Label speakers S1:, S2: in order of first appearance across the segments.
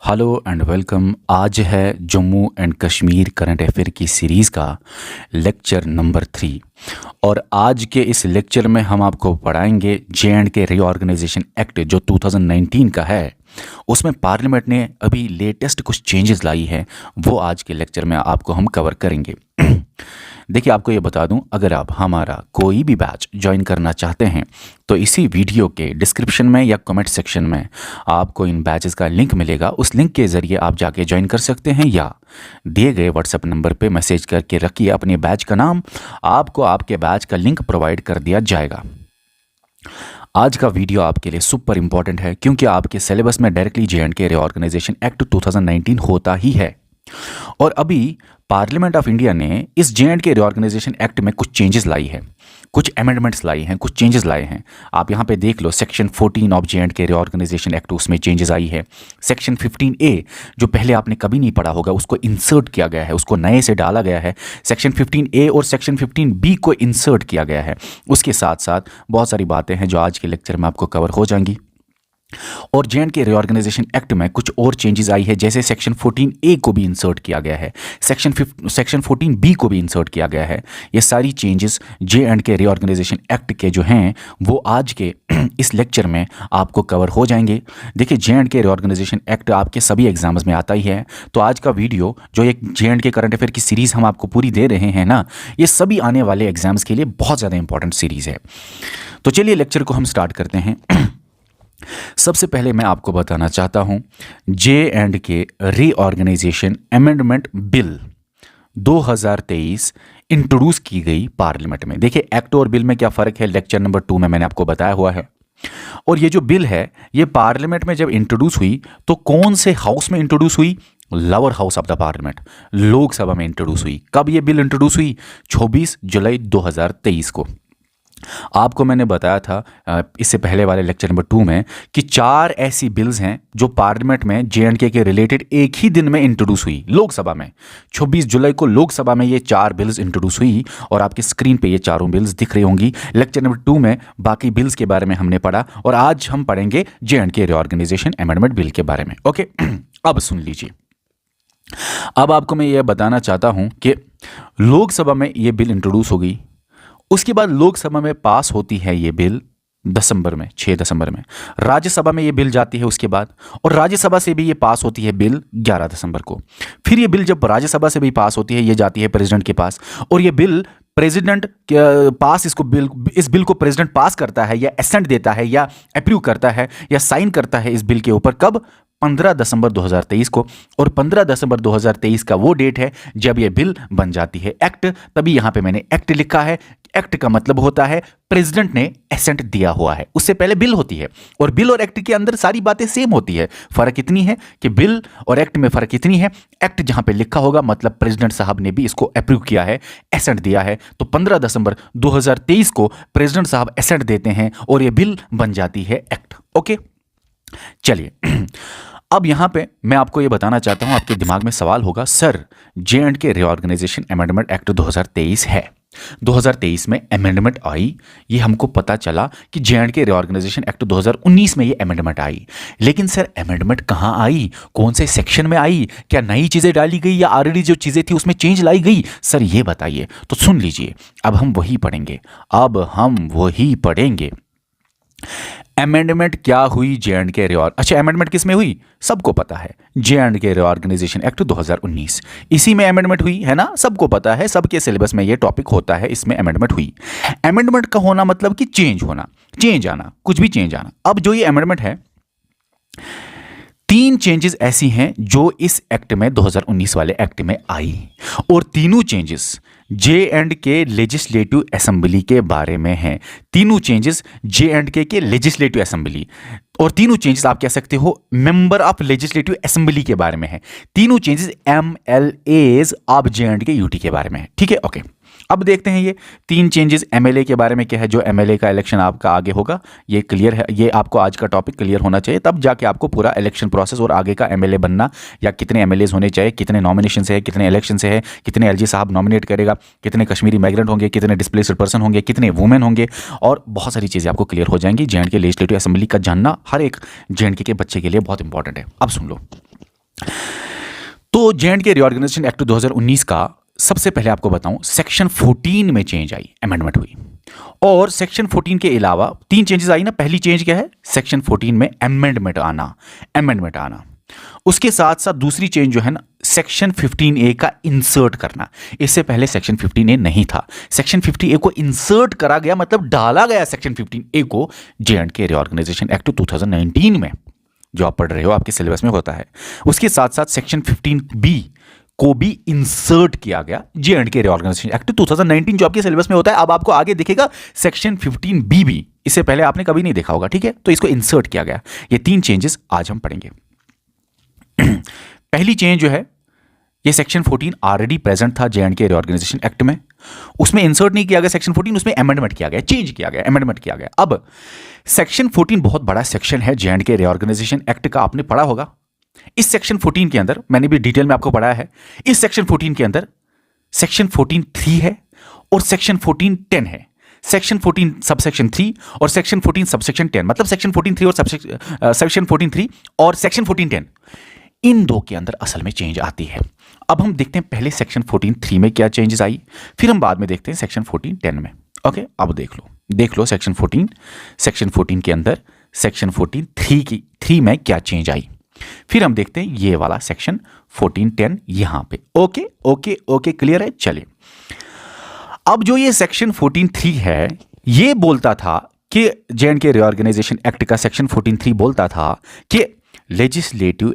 S1: Hello and welcome. आज है Jammu and Kashmir current affair की सीरीज़ का लेक्चर नंबर 3 और आज के इस लेक्चर में हम आपको पढ़ाएंगे जे.एंड.के रीऑर्गेनाइजेशन एक्ट जो 2019 का है। उसमें पार्लियामेंट ने अभी लेटेस्ट कुछ चेंजेस लाई है, वो आज के लेक्चर में आपको हम कवर करेंगे। देखिए, आपको ये बता दूं, अगर आप हमारा कोई भी बैच ज्वाइन करना चाहते हैं तो इसी वीडियो के डिस्क्रिप्शन में या कमेंट सेक्शन में आपको इन बैचेस का लिंक मिलेगा। उस लिंक के ज़रिए आप जाके ज्वाइन कर सकते हैं या दिए गए व्हाट्सएप नंबर पे मैसेज करके रखिए अपने बैच का नाम, आपको आपके बैच का लिंक प्रोवाइड कर दिया जाएगा। आज का वीडियो आपके लिए सुपर इंपॉर्टेंट है क्योंकि आपके सिलेबस में डायरेक्टली जे.एंड.के रीऑर्गेनाइजेशन एक्ट 2019 होता ही है और अभी पार्लियामेंट ऑफ इंडिया ने इस जे.एंड.के रीऑर्गेनाइजेशन एक्ट में कुछ चेंजेस लाई है, कुछ अमेंडमेंट्स लाई हैं, कुछ चेंजेस लाए हैं। आप यहाँ पे देख लो, section 14 of J and K reorganisation act, उसमें चेंजेस आई है। सेक्शन 15A जो पहले आपने कभी नहीं पढ़ा होगा उसको इंसर्ट किया गया है, उसको नए से डाला गया है। सेक्शन 15A और सेक्शन 15B को इंसर्ट किया गया है। उसके साथ साथ बहुत सारी बातें हैं जो आज के लेक्चर में आपको कवर हो जाएंगी। और जे.एंड.के रीऑर्गेनाइजेशन एक्ट में कुछ और चेंजेस आई है, जैसे सेक्शन 14A को भी इंसर्ट किया गया है, सेक्शन 14B को भी इंसर्ट किया गया है। ये सारी चेंजेस जे.एंड.के रीऑर्गेनाइजेशन एक्ट के जो हैं वो आज के इस लेक्चर में आपको कवर हो जाएंगे। देखिए, जे.एंड.के रीऑर्गेनाइजेशन एक्ट आपके सभी एग्जाम्स में आता ही है, तो आज का वीडियो जो एक जे.एंड.के करंट अफेयर की सीरीज़ हम आपको पूरी दे रहे हैं ना, ये सभी आने वाले एग्जाम्स के लिए बहुत ज़्यादा इंपॉर्टेंट सीरीज़ है। तो चलिए लेक्चर को हम स्टार्ट करते हैं। सबसे पहले मैं आपको बताना चाहता हूं, J and K reorganisation amendment bill 2023 introduce की गई पार्लियामेंट में। देखिए, एक्ट और बिल में क्या फ़र्क है, लेक्चर नंबर 2 में मैंने आपको बताया हुआ है। और ये जो बिल है ये पार्लियामेंट में जब इंट्रोड्यूस हुई तो कौन से हाउस में इंट्रोड्यूस हुई? Lower house of the parliament, Lok Sabha में इंट्रोड्यूस हुई। कब ये बिल इंट्रोड्यूस हुई? 24 जुलाई 2023 को। आपको मैंने बताया था इससे पहले वाले लेक्चर नंबर 2 में कि 4 ऐसी बिल्स हैं जो पार्लियामेंट में जे.एंड.के के रिलेटेड एक ही दिन में इंट्रोड्यूस हुई लोकसभा में। 26 जुलाई को लोकसभा में ये 4 बिल्स इंट्रोड्यूस हुई और आपकी स्क्रीन पे ये चारों बिल्स दिख रही होंगी। लेक्चर नंबर 2 में बाकी बिल्स के बारे में हमने पढ़ा और आज हम पढ़ेंगे जे.एंड.के रीऑर्गेनाइजेशन अमेंडमेंट बिल के बारे में। ओके, अब सुन लीजिए। अब आपको मैं ये बताना चाहता हूं कि लोकसभा में ये बिल इंट्रोड्यूस हो गई, उसके बाद लोकसभा में पास होती है ये बिल दिसंबर में, 6 दिसंबर में। राज्यसभा में ये बिल जाती है उसके बाद, और राज्यसभा से भी ये पास होती है बिल 11 दिसंबर को। फिर ये बिल जब राज्यसभा से भी पास होती है ये जाती है प्रेसिडेंट के पास, और ये बिल प्रेसिडेंट पास इस बिल को प्रेसिडेंट पास करता है या एसेंट देता है या अप्रूव करता है या साइन करता है इस बिल के ऊपर। कब? 15 दिसंबर 2023 को। और 15 दिसंबर 2023 का वो डेट है जब ये बिल बन जाती है एक्ट। तभी यहां पे मैंने एक्ट लिखा है। एक्ट का मतलब होता है प्रेसिडेंट ने एसेंट दिया हुआ है, उससे पहले बिल होती है। और बिल और एक्ट के अंदर सारी बातें सेम होती है, फर्क इतनी है कि बिल और एक्ट में फर्क इतनी है, एक्ट जहां पे लिखा होगा मतलब प्रेसिडेंट साहब ने भी इसको अप्रूव किया है, एसेंट दिया है। तो 15 दिसंबर 2023 को प्रेसिडेंट साहब एसेंट देते हैं और ये बिल बन जाती है एक्ट। ओके, चलिए अब यहां पे मैं आपको ये बताना चाहता हूं, आपके दिमाग में सवाल होगा, sir J and K reorganisation amendment act 2023 है, 2023 में अमेंडमेंट आई, ये हमको पता चला कि जे.एंड.के रीऑर्गेनाइजेशन एक्ट 2019 में ये अमेंडमेंट आई। लेकिन सर अमेंडमेंट कहां आई, कौन से सेक्शन में आई, क्या नई चीजें डाली गई या ऑलरेडी जो चीजें थी उसमें चेंज लाई गई? सर ये बताइए। तो सुन लीजिए, अब हम वही पढ़ेंगे। अमेंडमेंट क्या हुई जे.एंड.के अच्छा, अमेंडमेंट किस में हुई? सबको पता है, जे.एंड.के रीऑर्गेनाइजेशन एक्ट 2019, इसी में अमेंडमेंट हुई है ना, सबको पता है, सबके सिलेबस में ये टॉपिक होता है, इसमें अमेंडमेंट हुई। अमेंडमेंट का होना मतलब कि चेंज होना, चेंज आना, कुछ भी चेंज आना। अब जो ये अमेंडमेंट है, 3 चेंजेस ऐसी हैं जो इस एक्ट में 2019 वाले एक्ट में आई, और तीनों चेंजेस जे.एंड.के लेजिस्लेटिव असेंबली के बारे में हैं। तीनों चेंजेस जे.एंड.के के लेजिस्लेटिव असेंबली, और तीनों चेंजेस आप कह सकते हो मेंबर ऑफ लेजिस्लेटिव असेंबली के बारे में है। तीनों changes MLAs of J&K UT के बारे में है। ठीक है, ओके। अब देखते हैं ये 3 चेंजेस एमएलए के बारे में क्या है। जो एमएलए का इलेक्शन आपका आगे होगा, ये क्लियर है, ये आपको आज का टॉपिक क्लियर होना चाहिए, तब जाके आपको पूरा इलेक्शन प्रोसेस और आगे का एमएलए बनना या कितने एमएलएज होने चाहिए, कितने नॉमिनेशन से है, कितने इलेक्शन से है, कितने एलजी साहब नॉमिनेट करेगा, कितने कश्मीरी माइग्रेंट होंगे, कितने डिस्प्लेस्ड पर्सन होंगे, कितने वुमेन होंगे, और बहुत सारी चीज़ें आपको क्लियर हो जाएंगी। जे.एंड.के लेजिस्लेटिव असेंबली का जानना हर एक जे.एंड.के के बच्चे के लिए बहुत इंपॉर्टेंट है। अब सुन लो, तो जे.एंड.के रीऑर्गेनाइजेशन एक्ट 2019 का सबसे पहले आपको बताऊं, सेक्शन 14 में चेंज आई, अमेंडमेंट हुई। और सेक्शन 14 के अलावा 3 चेंजेस आई ना। पहली चेंज क्या है? सेक्शन 14 में अमेंडमेंट आना। उसके साथ साथ दूसरी चेंज जो है ना, सेक्शन 15A का इंसर्ट करना। इससे पहले सेक्शन 15A नहीं था, सेक्शन 50A को इंसर्ट करा गया, मतलब डाला गया सेक्शन 15A को जे.एंड.के रीऑर्गेनाइजेशन एक्ट 2019 में, जो आप पढ़ रहे हो, आपके सिलेबस में होता है। उसके साथ साथ सेक्शन 15B को भी इंसर्ट किया गया जे.एंड.के रीऑर्गेनाइजेशन एक्ट 2019, जो आपके सिलेबस में होता है। अब आपको आगे दिखेगा सेक्शन 15B भी, इससे पहले आपने कभी नहीं देखा होगा, ठीक है? तो इसको इंसर्ट किया गया। ये 3 चेंजेस आज हम पढ़ेंगे। पहली चेंज जो है, ये सेक्शन 14 ऑलरेडी प्रेजेंट था जे.एंड.के रीऑर्गेनाइजेशन एक्ट में, उसमें इंसर्ट नहीं किया गया सेक्शन 14, उसमें अमेंडमेंट किया गया, चेंज किया गया, अमेंडमेंट किया गया। अब सेक्शन 14 बहुत बड़ा सेक्शन है जे.एंड.के रीऑर्गेनाइजेशन एक्ट का, आपने पढ़ा होगा। इस सेक्शन 14 के अंदर, मैंने भी डिटेल में आपको पढ़ाया है, इस सेक्शन 14 के अंदर सेक्शन 14(3) है और सेक्शन 14(10) है। सेक्शन 14 सबसेक्शन 3 और सेक्शन 14 सबसेक्शन 10, मतलब सेक्शन 14(3) और सेक्शन 14(3) और सेक्शन 14(10), इन दो के अंदर असल में चेंज आती है। अब हम देखते हैं पहले सेक्शन 14(3) में क्या चेंजेस आई, फिर हम बाद में देखते हैं सेक्शन 14(10) में। ओके, अब देख लो सेक्शन 14 के अंदर सेक्शन 14(3) में क्या चेंज आई, फिर हम देखते हैं ये वाला सेक्शन 14(10) यहां पे। ओके ओके ओके, क्लियर है? चलिए, अब जो ये सेक्शन 14(3) है, ये बोलता था कि जे.एंड.के रीऑर्गेनाइजेशन एक्ट का सेक्शन 14(3) बोलता था कि लेजिस्लेटिव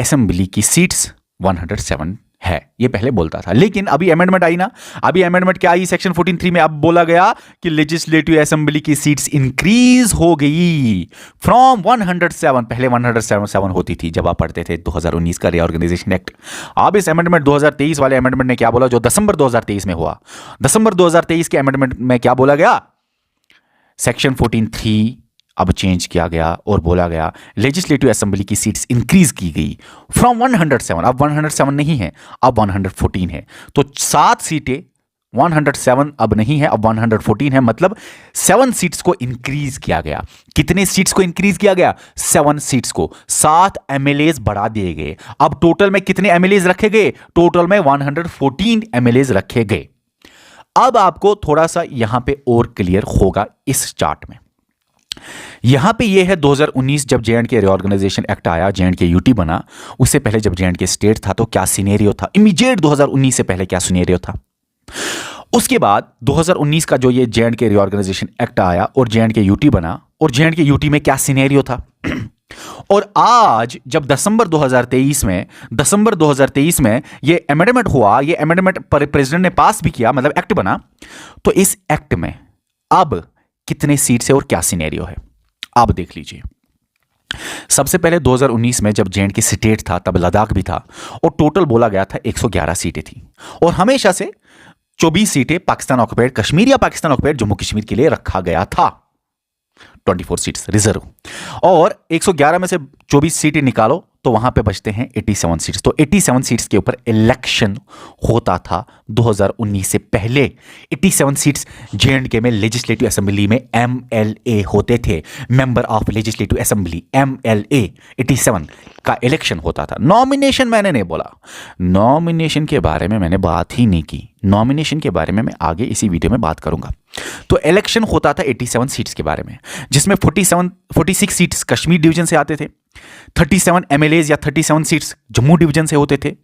S1: असेंबली की सीट्स 107 है, ये पहले बोलता था। लेकिन अभी अमेंडमेंट आई ना, अभी अमेंडमेंट क्या आई सेक्शन 14(3) में? अब बोला गया कि लेजिस्लेटिव असेंबली की सीट्स इंक्रीज हो गई फ्रॉम 107, पहले 107 होती थी जब आप पढ़ते थे 2019 का रीऑर्गेनाइजेशन एक्ट। अब इस अमेंडमेंट 2023 वाले अमेंडमेंट ने क्या बोला, जो दिसंबर 2023 में हुआ, दिसंबर 2023 के अमेंडमेंट में क्या बोला गया, सेक्शन 14(3) अब चेंज किया गया और बोला गया लेजिस्लेटिव असेंबली की सीट्स इंक्रीज की गई फ्रॉम 107, अब 107 नहीं है, अब 114 है। तो 7 सीटें, 107 अब नहीं है, अब 114 है, मतलब 7 सीट्स को इंक्रीज किया गया। कितने सीट्स को इंक्रीज किया गया? 7 सीट्स को। 7 एमएलएज बढ़ा दिए गए। अब टोटल में कितने एमएलएज रखे गए? टोटल में 114 एमएलएज रखे गए। अब आपको थोड़ा सा यहां पे और क्लियर होगा इस चार्ट में। यहां पे ये है 2019 जब जे.एंड.के रीऑर्गेनाइजेशन एक्ट आया, जे.एंड.के यूटी बना। उससे पहले जब जे.एंड.के स्टेट था तो क्या सिनेरियो था, इमीडिएट 2019 से पहले क्या सिनेरियो था। उसके बाद 2019 का जो ये जे.एंड.के रीऑर्गेनाइजेशन एक्ट आया और जे.एंड.के यूटी बना, और जे.एंड.के यूटी में क्या सिनेरियो था। और आज जब दिसंबर 2023 में ये अमेंडमेंट हुआ, ये अमेंडमेंट प्रेसिडेंट ने पास भी किया, मतलब एक्ट बना, तो इस एक्ट में अब कितने सीट्स है और क्या सिनेरियो है, आप देख लीजिए। सबसे पहले 2019 में जब जे.एंड.के स्टेट था तब लद्दाख भी था, और टोटल बोला गया था 111 सीटें थी, और हमेशा से 24 सीटें पाकिस्तान ऑक्युपाइड कश्मीर या पाकिस्तान ऑक्युपाइड जम्मू कश्मीर के लिए रखा गया था, 24 सीट्स रिजर्व। और 111 में से 24 सीटें निकालो तो वहां पे बचते हैं 87 सीट्स। तो 87 सीट्स के ऊपर इलेक्शन होता था 2019 से पहले। 87 सीट्स जे.एंड.के में लेजिस्लेटिव असेंबली में एमएलए होते थे, member of legislative assembly, MLA 87 का इलेक्शन होता था। नॉमिनेशन मैंने नहीं बोला, नॉमिनेशन के बारे में मैंने बात ही नहीं की, नॉमिनेशन के बारे में मैं आगे इसी वीडियो में बात करूंगा। तो इलेक्शन होता था 87 सीट्स के बारे में, जिसमें 46 सीट्स कश्मीर डिवीजन से आते थे, 37 एमएलएज या 37 सीट्स जम्मू डिवीजन से होते थे,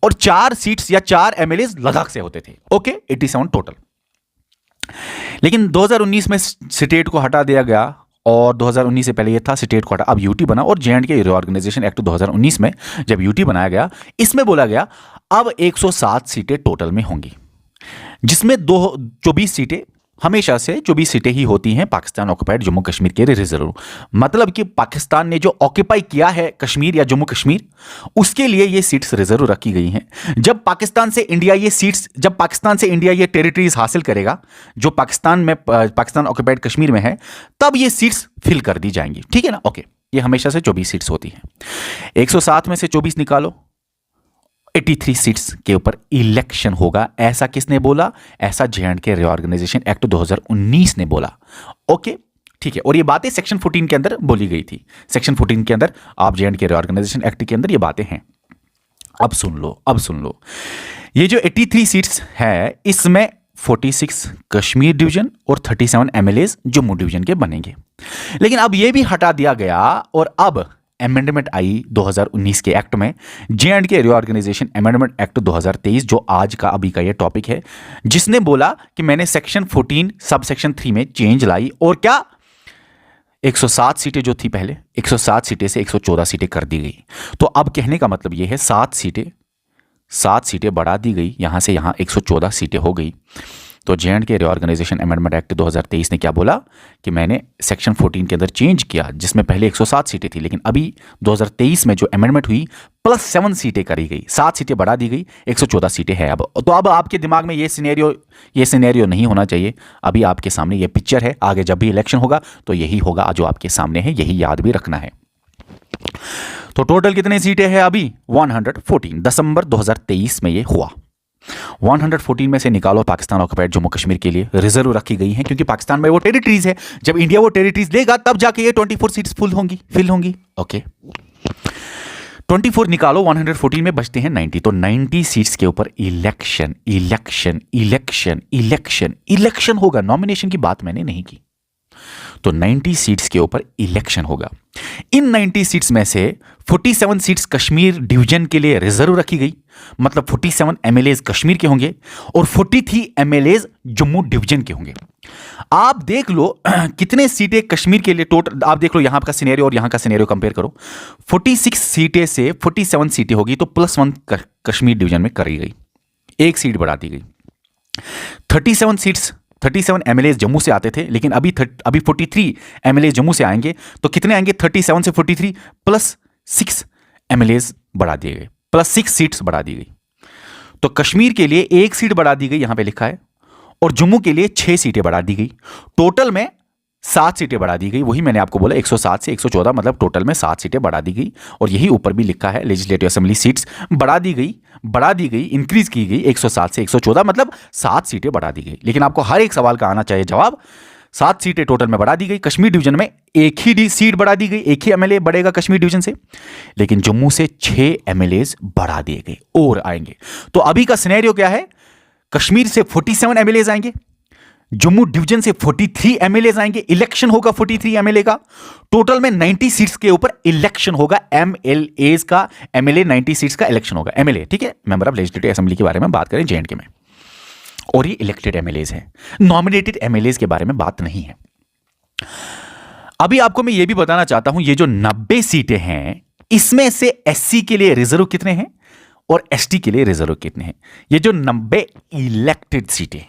S1: और 4 सीट्स या 4 एमएलएज लद्दाख से होते थे। Okay, 87 total. लेकिन 2019 में स्टेट को हटा दिया गया, और 2019 से पहले ये था स्टेट को हटा, अब यूटी बना। और जे.एंड.के रीऑर्गेनाइजेशन एक्ट 2019 में जब यूटी बनाया गया, इसमें बोला गया अब 107 सीटें टोटल में होंगी, जिसमें 24 सीटें, हमेशा से 24 सीटें ही होती हैं पाकिस्तान ऑक्युपाइड जम्मू कश्मीर के रिजर्व। मतलब कि पाकिस्तान ने जो ऑक्युपाई किया है कश्मीर या जम्मू कश्मीर, उसके लिए ये सीट्स रिजर्व रखी गई हैं। जब पाकिस्तान से इंडिया ये टेरिटरीज हासिल करेगा जो पाकिस्तान ऑक्युपाइड कश्मीर में है, तब ये सीट्स फिल कर दी जाएंगी, ठीक है ना। ओके, ये हमेशा से 24 सीट्स होती हैं। 107 में से 24 निकालो, 83 सीट्स के ऊपर इलेक्शन होगा। ऐसा किसने बोला? ऐसा जे.एंड.के रीऑर्गेनाइजेशन एक्ट 2019 ने बोला। ओके, ठीक है, और ये बातें सेक्शन 14 के अंदर बोली गई थी। सेक्शन 14 के अंदर आप J&K रीऑर्गेनाइजेशन एक्ट के अंदर ये बातें हैं। अब सुन लो, अब सुन लो, ये जो 83 सीट्स है इसमें 46 कश्मीर डिवीजन और 37 एमएलएज जम्मू डिवीजन के बनेंगे। लेकिन अब ये भी हटा दिया गया और अब अमेंडमेंट आई 2019 के एक्ट में, J&K रीऑर्गेनाइजेशन अमेंडमेंट एक्ट 2023, जो आज का अभी का ये टॉपिक है, जिसने बोला कि मैंने सेक्शन 14 सब सेक्शन 3 में चेंज लाई और क्या 107 सीटें जो थी पहले 107 सीटें से 114 सीटें कर दी गई। तो अब कहने का मतलब ये है 7 सीटें बढ़ा दी गई, यहां से यहां 114 सीटें हो गई। तो J&K रीऑर्गेनाइजेशन अमेंडमेंट एक्ट 2023 ने क्या बोला कि मैंने सेक्शन 14 के अंदर चेंज किया, जिसमें पहले 107 सीटें थी, लेकिन अभी 2023 में जो अमेंडमेंट हुई +7 सीटें करी गई, 7 सीटें बढ़ा दी गई, 114 सीटें हैं अब। तो अब आपके दिमाग में ये सिनेरियो नहीं होना चाहिए। अभी आपके सामने ये पिक्चर है, आगे जब भी इलेक्शन होगा तो यही होगा जो आपके सामने है, यही याद भी रखना है। तो टोटल कितने सीटें हैं अभी? 114। दिसंबर 2023 में ये हुआ। 114 में से निकालो पाकिस्तान ऑक्युपाइड जम्मू कश्मीर के लिए रिजर्व रखी गई हैं, क्योंकि पाकिस्तान में वो टेरिटरीज है। जब इंडिया वो टेरिटरीज लेगा तब जाके ये 24 सीट्स फिल होंगी। ओके, 24 निकालो, 114 में बचते हैं 90। तो 90 सीट्स के ऊपर इलेक्शन होगा। नॉमिनेशन की बात मैंने नहीं की। तो 90 सीट्स के ऊपर इलेक्शन होगा। इन 90 सीट्स में से 47 सीट्स कश्मीर डिवीजन के लिए रिजर्व रखी गई, मतलब 47 एमएलएज कश्मीर के होंगे और 43 एमएलएज जम्मू डिवीजन के होंगे। आप देख लो कितने सीटें कश्मीर के लिए टोटल, आप देख लो यहां का सिनेरियो और यहां का सिनेरियो कंपेयर करो। 46 सीटें से 47 सीटें होगी तो +1 कश्मीर डिवीजन में करी गई, एक सीट बढ़ा दी गई। 37 एमएलए जम्मू से आते थे, लेकिन अभी 43 एमएलए जम्मू से आएंगे। तो कितने आएंगे? 37 से 43 +6 एमएलए बढ़ा दिए गए, +6 सीट्स बढ़ा दी गई। तो कश्मीर के लिए 1 सीट बढ़ा दी गई, यहां पे लिखा है, और जम्मू के लिए 6 सीटें बढ़ा दी गई। टोटल में 7 सीटें बढ़ा दी गई। वही मैंने आपको बोला 107 से 114, मतलब टोटल में 7 सीटें बढ़ा दी गई। और यही ऊपर भी लिखा है लेजिस्लेटिव असेंबली सीट्स बढ़ा दी गई, इंक्रीज की गई 107 से 114, मतलब 7 सीटें बढ़ा दी गई। लेकिन आपको हर एक सवाल का आना चाहिए जवाब। 7 सीटें टोटल में बढ़ा दी गई। कश्मीर डिवीजन में 1 ही सीट बढ़ा दी गई, 1 ही एमएलए बढ़ेगा कश्मीर डिवीजन से। लेकिन जम्मू से 6 एमएलए बढ़ा दिए गए और आएंगे। तो अभी का सिनेरियो क्या है? कश्मीर से 47 एमएलए आएंगे, जम्मू डिवीजन से 43 एमएलए आएंगे, इलेक्शन होगा 43 एमएलए का। टोटल में 90 सीट्स के ऊपर इलेक्शन होगा एमएलए का। एमएलए 90 सीट्स का इलेक्शन होगा। एमएलए, ठीक है, मेंबर ऑफ लेजिस्लेटिव असेंबली के बारे में बात करें J&K में, और ये इलेक्टेड एमएलए हैं, नॉमिनेटेड एमएलए के बारे में बात नहीं है। अभी आपको मैं ये भी बताना चाहता हूं, ये जो 90 सीटें हैं इसमें से एससी के लिए रिजर्व कितने हैं और एसटी के लिए रिजर्व कितने हैं? ये जो 90 इलेक्टेड सीटें,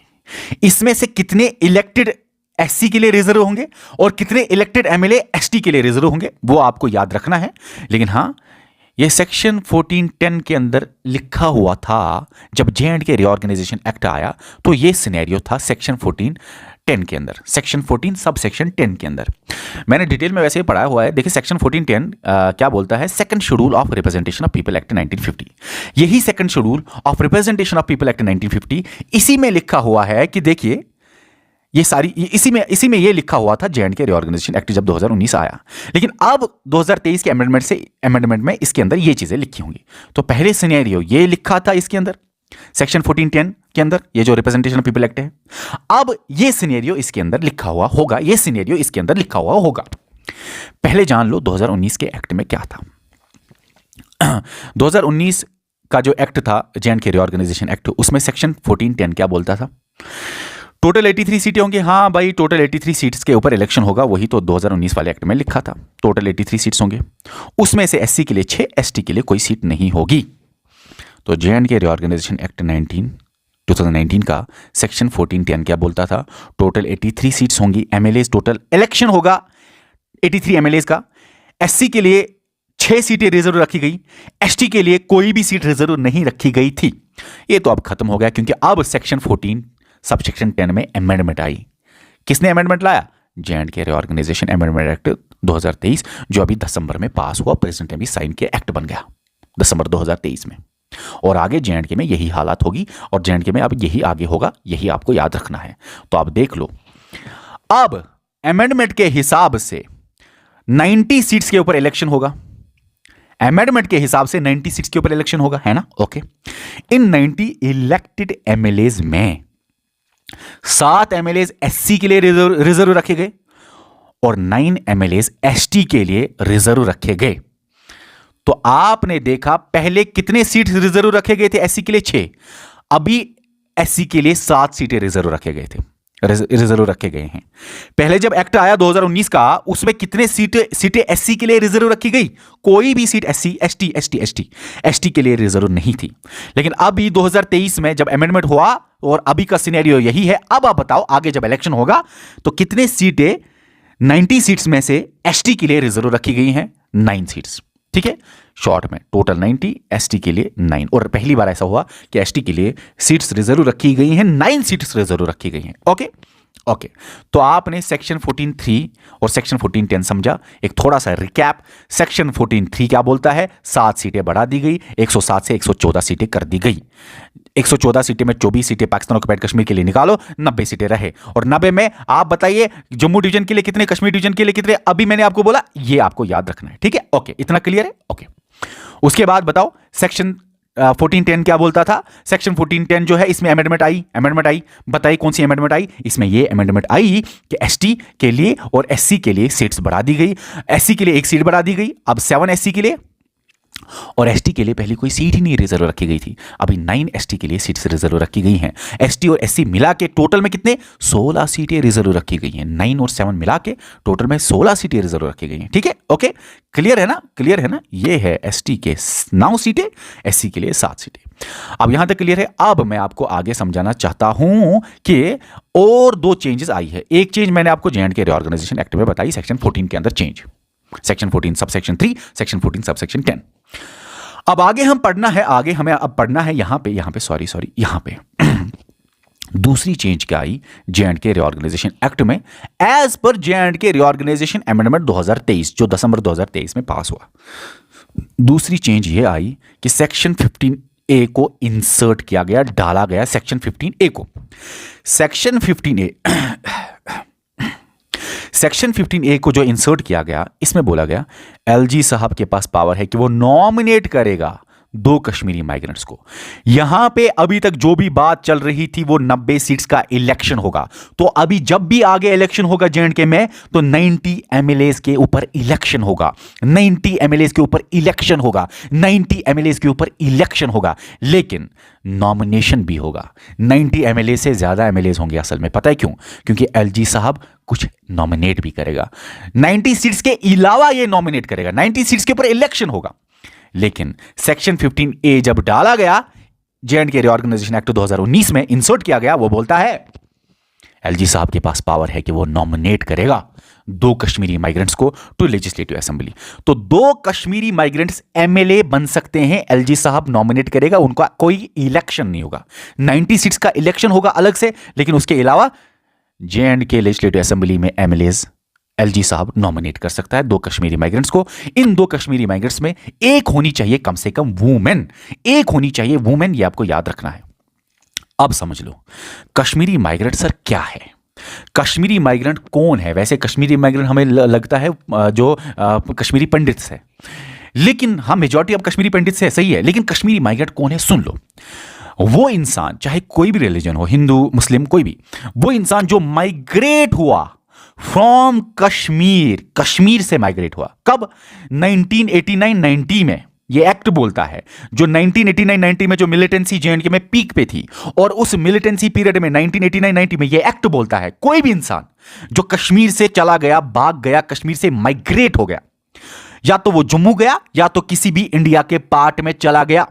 S1: इसमें से कितने इलेक्टेड एससी के लिए रिजर्व होंगे और कितने इलेक्टेड एमएलए एसटी के लिए रिजर्व होंगे, वो आपको याद रखना है। लेकिन हां, ये सेक्शन 1410 के अंदर लिखा हुआ था। जब J&K रीऑर्गेनाइजेशन एक्ट आया तो ये सिनेरियो था सेक्शन 1410 के अंदर, सेक्शन 14 सब सेक्शन 10 के अंदर। मैंने डिटेल में वैसे ही पढ़ा हुआ है। देखिए सेक्शन 1410 क्या बोलता है? Second schedule of representation of people act 1950। यही second schedule of representation of people act 1950, इसी में लिखा हुआ है कि देखिए ये सारी इसी में ये लिखा हुआ था J&K रीऑर्गेनाइजेशन एक्ट जब 2019 आया। लेकिन अब 2023 के अमेंडमेंट में इसके अंदर ये चीजें लिखी होंगी। तो पहले सिनेरियो ये लिखा था इसके अंदर सेक्शन 1410 के अंदर, ये जो रिप्रेजेंटेशन ऑफ पीपल एक्ट है। अब ये सिनेरियो इसके अंदर लिखा हुआ होगा, ये सिनेरियो इसके अंदर लिखा हुआ होगा। पहले जान लो 2019 के एक्ट में क्या था। 2019 का जो एक्ट था J&K रीऑर्गेनाइजेशन एक्ट, उसमें सेक्शन 1410 क्या बोलता था? टोटल 83 सीटें होंगी। हाँ भाई, टोटल 83 सीट्स के ऊपर इलेक्शन होगा, वही तो 2019 वाले एक्ट में लिखा था। टोटल 83 सीट्स होंगे, उसमें से एससी के लिए 6, एसटी के लिए कोई सीट नहीं होगी। तो J&K रीऑर्गेनाइजेशन एक्ट 2019 का सेक्शन 1410 क्या बोलता था? टोटल 83 सीट्स होंगी, एमएलए टोटल इलेक्शन होगा 83 एमएलए का। एससी के लिए 6 सीटें रिजर्व रखी गई, एसटी के लिए कोई भी सीट रिजर्व नहीं रखी गई थी। ये तो अब खत्म हो गया, क्योंकि अब सेक्शन 14 सब सेक्शन 10 में अमेंडमेंट आई। किसने अमेंडमेंट लाया? J&K रीऑर्गेनाइजेशन अमेंडमेंट एक्ट 2023, जो अभी दिसंबर में पास हुआ, प्रेसिडेंट ने भी साइन किया, एक्ट बन गया दिसंबर 2023 में। और आगे J&K में यही हालात होगी और J&K में अब यही आगे होगा, यही आपको याद रखना है। तो आप देख लो, अब अमेंडमेंट के हिसाब से 90 सीट्स के ऊपर इलेक्शन होगा। अमेंडमेंट के हिसाब से 90 सीट्स के ऊपर इलेक्शन होगा, है ना? ओके। इन 90 इलेक्टेड एमएलएज में 7 एमएलएज एससी के लिए रिजर्व रखे गए और 9 एमएलएज एसटी के लिए रिजर्व रखे गए। तो आपने देखा पहले कितने सीट रिजर्व रखे गए थे? एससी के लिए 6, अभी एससी के लिए 7 सीटें रिजर्व रखे गए थे, रिजर्व रखे गए हैं। पहले जब एक्ट आया 2019 का, उसमें कितने सीटें एससी के लिए रिजर्व रखी गई? कोई भी सीट एससी एसटी के लिए रिजर्व नहीं थी। लेकिन अभी 2023 में जब अमेंडमेंट हुआ और अभी का सिनेरियो यही है। अब आप बताओ आगे जब इलेक्शन होगा तो कितने सीटें 90 सीट्स में से एसटी के लिए रिजर्व रखी गई हैं? 9 सीट्स। ठीक है, शॉर्ट में टोटल 90, एसटी के लिए 9। और पहली बार ऐसा हुआ कि एसटी के लिए सीट्स रिजर्व रखी गई हैं, 9 सीट्स रिजर्व रखी गई हैं। ओके ओके, तो आपने सेक्शन 14(3) और सेक्शन 14(10) समझा। एक थोड़ा सा रिकैप, सेक्शन 14(3) क्या बोलता है? 7 सीटें बढ़ा दी गई, 107 से 114 सीटें कर दी गई। 114 सीटें में 24 सीटें पाकिस्तान ऑक्युपाइड कश्मीर के लिए निकालो, 90 सीटें रहे। और 90 में आप बताइए जम्मू डिवीजन के लिए कितने, कश्मीर डिवीजन के लिए कितने? अभी मैंने आपको बोला, ये आपको याद रखना है। ठीक है, ओके, इतना क्लियर है? ओके, उसके बाद बताओ सेक्शन 14(10) क्या बोलता था? सेक्शन 14(10) जो है, इसमें अमेंडमेंट आई। बताइए कौन सी अमेंडमेंट आई? इसमें ये अमेंडमेंट आई कि एसटी के लिए और एससी के लिए सीट्स बढ़ा दी गई। एससी के लिए 1 सीट बढ़ा दी गई, अब 7 एससी के लिए, और एसटी के लिए पहले कोई सीट ही नहीं रिजर्व रखी गई थी, अभी 9 एसटी के लिए सीट्स रिजर्व रखी गई हैं। एसटी और एससी मिला के टोटल में कितने? 16 सीटें रिजर्व रखी गई हैं। 9 और 7 मिला के टोटल में 16 सीटें रिजर्व रखी गई हैं। ठीक है, ओके, क्लियर है ना? क्लियर है ना? ये है एसटी के 9 सीटें, एससी के लिए 7 सीटें। अब यहां तक क्लियर है। अब मैं आपको आगे समझाना चाहता हूं कि और 2 चेंजेस आई है। एक चेंज मैंने आपको जे&के रीऑर्गेनाइजेशन एक्ट में बताई, सेक्शन 14 के अंदर change, section 14 subsection 3, section 14 subsection 10। अब आगे हम पढ़ना है, आगे हमें अब पढ़ना है यहां पे यहां पे दूसरी चेंज क्या आई जे&के रीऑर्गेनाइजेशन एक्ट में, एज पर जे&के रीऑर्गेनाइजेशन अमेंडमेंट 2023 जो दिसंबर 2023 में पास हुआ। दूसरी चेंज ये आई कि सेक्शन 15A को इंसर्ट किया गया, डाला गया सेक्शन 15A को। सेक्शन 15A को जो इंसर्ट किया गया, इसमें बोला गया एलजी साहब के पास पावर है कि वो नॉमिनेट करेगा 2 कश्मीरी माइग्रेंट्स को। यहां पे अभी तक जो भी बात चल रही थी वो 90 सीट्स का इलेक्शन होगा। तो अभी जब भी आगे इलेक्शन होगा जे&के में, तो 90 एमएलएस के ऊपर इलेक्शन होगा, 90 एमएलएस के ऊपर इलेक्शन होगा, 90 एमएलएस के ऊपर इलेक्शन होगा। लेकिन नॉमिनेशन भी होगा। 90 एमएलए से ज्यादा एमएलएस होंगे असल में। पता है क्यों? क्योंकि एलजी साहब कुछ नॉमिनेट भी करेगा, 90 सीट्स के अलावा ये नॉमिनेट करेगा, 90 सीट्स के ऊपर इलेक्शन होगा। लेकिन सेक्शन 15A जब डाला गया, जे&के रीऑर्गेनाइजेशन एक्ट 2019 में इंसर्ट किया गया, वो बोलता है एलजी साहब के पास पावर है कि वो नॉमिनेट करेगा 2 कश्मीरी माइग्रेंट्स को टू लेजिस्लेटिव असेंबली। तो 2 कश्मीरी माइग्रेंट्स एमएलए बन सकते हैं, एलजी साहब नॉमिनेट करेगा, उनका कोई इलेक्शन नहीं होगा। 90 सीट्स का इलेक्शन होगा अलग से, लेकिन उसके अलावा जे&के लेजिस्लेटिव असेंबली में एमएलएज एलजी साहब नॉमिनेट कर सकता है 2 कश्मीरी माइग्रेंट्स को। इन 2 कश्मीरी माइग्रेंट्स में एक होनी चाहिए कम से कम वुमेन, एक होनी चाहिए वुमेन, ये आपको याद रखना है। अब समझ लो कश्मीरी माइग्रेंट सर क्या है, कश्मीरी माइग्रेंट कौन है? वैसे कश्मीरी माइग्रेंट हमें लगता है जो कश्मीरी पंडित है, लेकिन हाँ मेजॉरिटी अब कश्मीरी पंडित से सही है, लेकिन कश्मीरी माइग्रेंट कौन है सुन लो। वो इंसान चाहे कोई भी रिलीजन हो, हिंदू मुस्लिम कोई भी, वो इंसान जो माइग्रेट हुआ फ्रॉम कश्मीर, कश्मीर से माइग्रेट हुआ। कब? 1989-90 में। ये एक्ट बोलता है जो 1989-90 में जो मिलिटेंसी जे&के में पीक पे थी, और उस मिलिटेंसी पीरियड में 1989-90 में ये एक्ट बोलता है कोई भी इंसान जो कश्मीर से चला गया, भाग गया, कश्मीर से माइग्रेट हो गया, या तो वो जम्मू गया या तो किसी भी इंडिया के पार्ट में चला गया,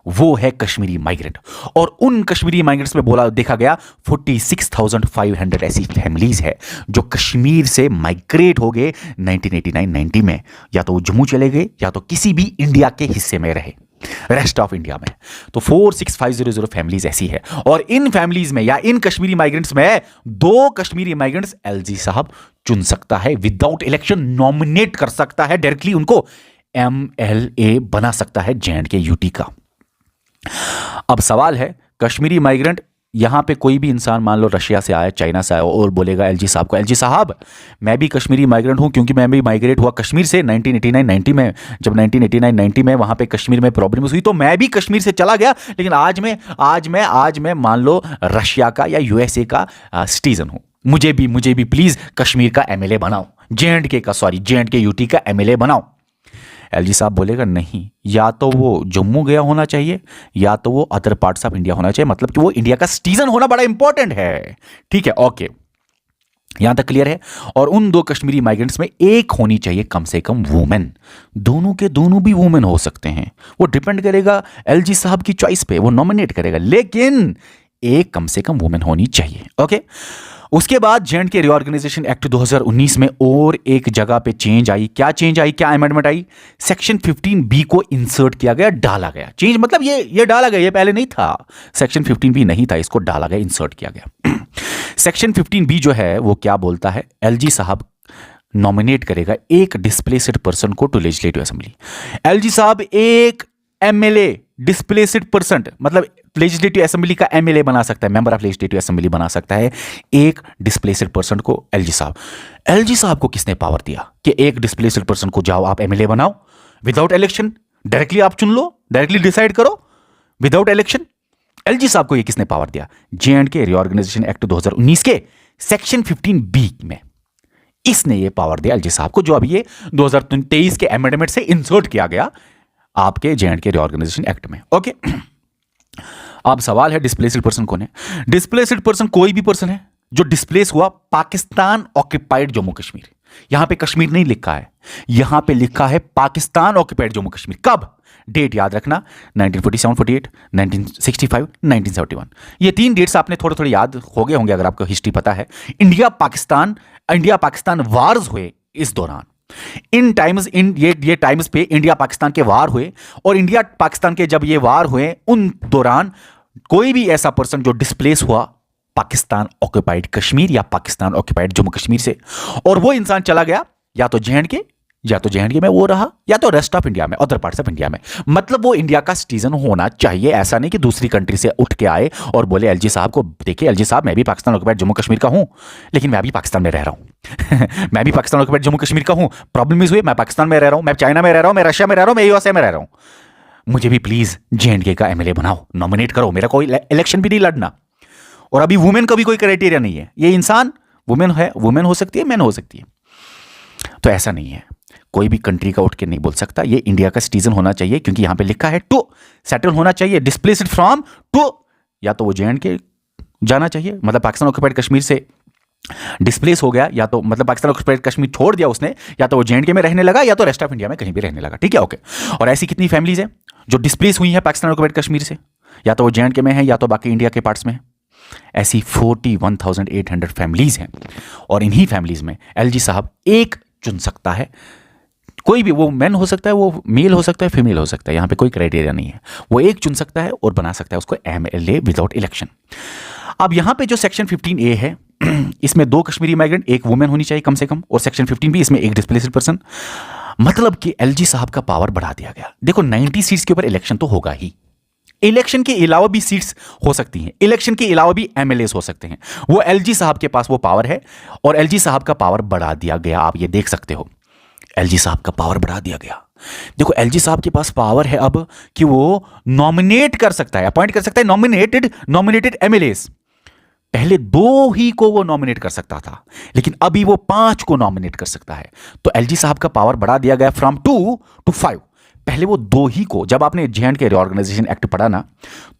S1: वो है कश्मीरी माइग्रेंट। और उन कश्मीरी माइग्रेंट्स में बोला देखा गया 46,500 ऐसी फैमिलीज है जो कश्मीर से माइग्रेट हो गए 1989-90 में, या तो वो जम्मू चले गए या तो किसी भी इंडिया के हिस्से में रहे, रेस्ट ऑफ इंडिया में। तो 46,500 फैमिलीज ऐसी है, और इन फैमिलीज में या इन कश्मीरी माइग्रेंट्स में 2 कश्मीरी माइग्रेंट्स एलजी साहब चुन सकता है, विदाउट इलेक्शन नॉमिनेट कर सकता है, डायरेक्टली उनको एमएलए बना सकता है जे&के यूटी का। अब सवाल है कश्मीरी माइग्रेंट यहाँ पे कोई भी इंसान मान लो रशिया से आया, चाइना से आया और बोलेगा एलजी साहब को, एलजी साहब मैं भी कश्मीरी माइग्रेंट हूँ, क्योंकि मैं भी माइग्रेट हुआ कश्मीर से 1989-90 में। जब 1989-90 में वहाँ पे कश्मीर में प्रॉब्लम्स हुई तो मैं भी कश्मीर से चला गया, लेकिन आज मैं मान लो रशिया का या यूएसए का सिटीजन हूँ, मुझे भी प्लीज़ कश्मीर का एमएलए बनाओ, जे&के यूटी का एमएलए बनाओ। एलजी साहब बोलेगा नहीं, या तो वो जम्मू गया होना चाहिए या तो वो अदर पार्ट्स ऑफ इंडिया होना चाहिए, मतलब कि वो इंडिया का सिटीजन होना बड़ा इंपॉर्टेंट है। ठीक है, ओके, यहां तक क्लियर है। और उन दो कश्मीरी माइग्रेंट्स में एक होनी चाहिए कम से कम वुमेन, दोनों के दोनों भी वुमेन हो सकते हैं, वो डिपेंड करेगा एलजी साहब की चॉइस पे, वो नॉमिनेट करेगा, लेकिन एक कम से कम वुमेन होनी चाहिए। ओके, उसके बाद जे&के रीऑर्गेनाइजेशन एक्ट 2019 में और एक जगह पे चेंज आई। क्या चेंज आई, क्या अमेंडमेंट आई? सेक्शन 15B को इंसर्ट किया गया, डाला गया। चेंज मतलब ये डाला गया, ये पहले नहीं था, सेक्शन 15B नहीं था, इसको डाला गया, इंसर्ट किया गया। सेक्शन 15B जो है वो क्या बोलता है, एलजी साहब नॉमिनेट करेगा एक डिस्प्लेस्ड पर्सन को टू लेजिस्लेटिव असेंबली। एलजी साहब एक एमएलए डिस्प्लेस्ड पर्सन, मतलब लेजिस्लेटिव असेंबली का एमएलए बना सकता है, मेंबर ऑफ लेजिस्लेटिव असेंबली बना सकता है एक डिस्प्लेस्ड पर्सन को। एलजी साहब को किसने पावर दिया कि एक डिस्प्लेस्ड पर्सन को जाओ आप एमएलए बनाओ विदाउट इलेक्शन, डायरेक्टली आप चुन लो, डायरेक्टली डिसाइड करो विदाउट इलेक्शन? एलजी साहब को ये किसने पावर दिया? जे&के रीऑर्गेनाइजेशन एक्ट 2019 के सेक्शन 15B में इसने ये पावर दिया एलजी साहब को, जो अभी ये 2023 के अमेंडमेंट से इंसर्ट किया गया आपके जे&के रीऑर्गेनाइजेशन एक्ट में। ओके, अब सवाल है डिस्प्लेस्ड पर्सन कौन है? डिस्प्लेस्ड पर्सन कोई भी पर्सन है जो डिस्प्लेस हुआ पाकिस्तान ऑक्यूपाइड जम्मू कश्मीर। यहां पे कश्मीर नहीं लिखा है, यहां पे लिखा है पाकिस्तान ऑक्यूपाइड जम्मू कश्मीर। कब? डेट याद रखना, 1947, 48, 1965, 1971। ये 3 डेट्स आपने थोड़े थोड़े याद हो गए होंगे अगर आपको हिस्ट्री पता है। इंडिया पाकिस्तान वार्स हुए इस दौरान, ये टाइम्स पे इंडिया पाकिस्तान के वार हुए, और इंडिया पाकिस्तान के जब ये वार हुए उन दौरान कोई भी ऐसा पर्सन जो डिस्प्लेस हुआ पाकिस्तान ऑक्यूपाइड कश्मीर या पाकिस्तान ऑक्यूपाइड जम्मू कश्मीर से, और वो इंसान चला गया या तो जे&के में वो रहा या तो रेस्ट ऑफ इंडिया में, अदर पार्ट्स ऑफ इंडिया में, मतलब वो इंडिया का सिटीजन होना चाहिए। ऐसा नहीं कि दूसरी कंट्री से उठ के आए और बोले एलजी साहब को, देखिए एलजी साहब मैं भी पाकिस्तान ऑक्यूपाइड जम्मू कश्मीर का हूं, लेकिन मैं भी पाकिस्तान में रह रहा हूं मैं भी पाकिस्तान ऑक्यूपाइड जम्मू कश्मीर का हूं, प्रॉब्लम इस हुई मैं पाकिस्तान में रह रहा हूं, मैं चाइना में रह रहा हूं, मैं रशिया में रह रहा हूं, मैं यूएसए में रह रहा हूं, मुझे भी प्लीज जे&के का एमएलए बनाओ, नॉमिनेट करो, मेरा कोई इलेक्शन भी नहीं लड़ना। और अभी वुमेन का भी कोई क्राइटेरिया नहीं है, ये इंसान वुमेन हो सकती है, मैन हो सकती है, तो ऐसा नहीं है, कोई भी कंट्री का उठ के नहीं बोल सकता ये इंडिया का सिटीजन होना चाहिए, क्योंकि यहां पे लिखा है टू सेटल होना चाहिए, डिस्प्लेस्ड फ्रॉम टू, या तो वो जे&के जाना चाहिए, मतलब पाकिस्तान ऑक्यूपाइड कश्मीर से डिस्प्लेस हो गया, या तो मतलब पाकिस्तान ऑक्यूपाइड कश्मीर छोड़ दिया उसने, या तो वो जे&के में रहने लगा या तो रेस्ट ऑफ इंडिया में कहीं भी रहने लगा। ठीक है, ओके। और ऐसी कितनी फैमिलीज हैं जो डिस्प्लेस हुई हैं पाकिस्तान ऑक्यूपाइड कश्मीर से, या तो वो जे&के में है या तो बाकी इंडिया के पार्ट्स में? ऐसी 41,800 फैमिलीज हैं, और इन्हीं फैमिलीज में एलजी साहब एक चुन सकता है, कोई भी, वो मैन हो सकता है, वो मेल हो सकता है, फीमेल हो सकता है, यहां पे कोई क्राइटेरिया नहीं है, वो एक चुन सकता है और बना सकता है उसको एमएलए विदाउट इलेक्शन। अब यहां पे जो सेक्शन 15A है इसमें 2 कश्मीरी माइग्रेंट, एक वुमेन होनी चाहिए कम से कम, और सेक्शन 15B इसमें एक डिस्प्लेस्ड पर्सन, मतलब कि एलजी साहब का पावर बढ़ा दिया गया। देखो 90 सीट्स के ऊपर इलेक्शन तो होगा ही, इलेक्शन के अलावा भी सीट्स हो सकती हैं, इलेक्शन के अलावा भी एमएलए हो सकते हैं, वो एलजी साहब के पास वो पावर है, और एलजी साहब का पावर बढ़ा दिया गया। आप ये देख सकते हो, एलजी साहब का पावर बढ़ा दिया गया। देखो एलजी साहब के पास पावर है अब कि वो नॉमिनेट कर सकता है, अपॉइंट कर सकता है नॉमिनेटेड एमएलएस। पहले 2 ही को वो नॉमिनेट कर सकता था, लेकिन अभी वो 5 को नॉमिनेट कर सकता है। तो एलजी साहब का पावर बढ़ा दिया गया फ्रॉम 2 to 5। पहले वो 2 ही को, जब आपने जे&के रीऑर्गेनाइजेशन एक्ट पढ़ा ना,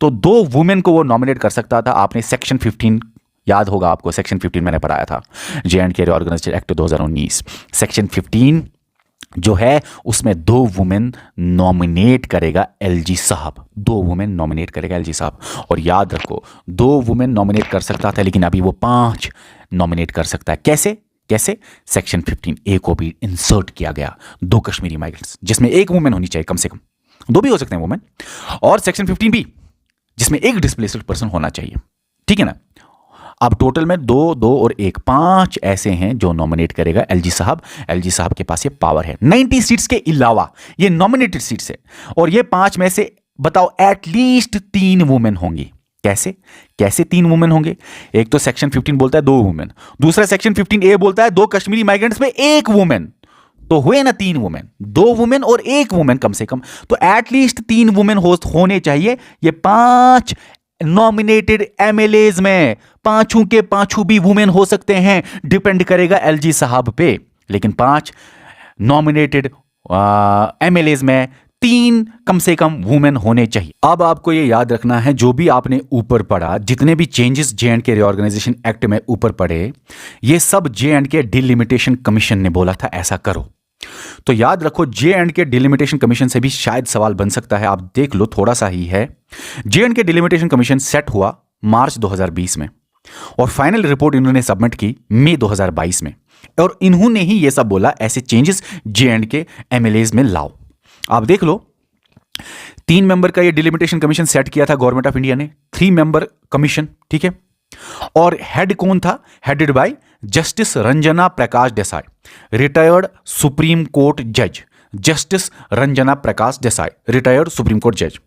S1: तो 2 वुमेन को वो नॉमिनेट कर सकता था। आपने सेक्शन 15 याद होगा आपको, सेक्शन 15 मैंने पढ़ाया था, जे&के रीऑर्गेनाइजेशन एक्ट 2019 सेक्शन 15 जो है उसमें 2 वुमेन नॉमिनेट करेगा एलजी साहब, 2 वुमेन नॉमिनेट करेगा एलजी साहब। और याद रखो 2 वुमेन नॉमिनेट कर सकता था, लेकिन अभी वो 5 नॉमिनेट कर सकता है। कैसे? सेक्शन 15A को भी इंसर्ट किया गया, 2 कश्मीरी माइग्रेंट्स जिसमें एक वुमेन होनी चाहिए कम से कम, 2 भी हो सकते हैं वुमेन, और सेक्शन 15B जिसमें एक डिस्प्लेस्ड पर्सन होना चाहिए। ठीक है ना? अब टोटल में 2, 2 और 1, 5 ऐसे हैं जो नॉमिनेट करेगा एलजी साहब। एलजी साहब के पास ये पावर है। 90 सीट्स के अलावा ये नॉमिनेटेड सीट्स है, और ये 5 में से बताओ एटलीस्ट 3 वुमेन होंगी। कैसे कैसे 3 वुमेन होंगे? एक तो सेक्शन 15 बोलता है 2 वुमेन, दूसरा सेक्शन 15A बोलता है 2 कश्मीरी माइग्रेंट्स में 1 वुमेन, तो हुए ना 3 वुमेन, 2 वुमेन और 1 वुमेन कम से कम, तो एटलीस्ट 3 वुमेन होस्ट होने चाहिए। ये 5 नॉमिनेटेड एमएलएज में पांचों के पांचों भी वुमेन हो सकते हैं, डिपेंड करेगा एलजी साहब पे, लेकिन 5 नॉमिनेटेड एमएलएज में 3 कम से कम वुमेन होने चाहिए। अब आपको ये याद रखना है, जो भी आपने ऊपर पढ़ा, जितने भी चेंजेस जे.एंड.के रीऑर्गेनाइजेशन एक्ट में ऊपर पढ़े, ये सब जे.एंड.के डिलिमिटेशन कमीशन ने बोला था ऐसा करो। तो याद रखो, जे.एंड.के डिलिमिटेशन कमीशन से भी शायद सवाल बन सकता है, आप देख लो, थोड़ा सा ही है। जे.एंड.के डिलिमिटेशन कमीशन सेट हुआ मार्च 2020 में और फाइनल रिपोर्ट इन्होंने सबमिट की मई 2022 में, और इन्होंने ही ये सब बोला ऐसे चेंजेस जे.एंड.के एमएलएज में लाओ। आप देख लो, 3 मेंबर का ये डिलिमिटेशन कमीशन सेट किया था गवर्नमेंट ऑफ इंडिया ने, 3 मेंबर कमीशन, ठीक है। और हेड कौन था? Headed by justice Ranjana Prakash Desai, retired supreme court जज, justice Ranjana Prakash Desai, retired supreme court जज।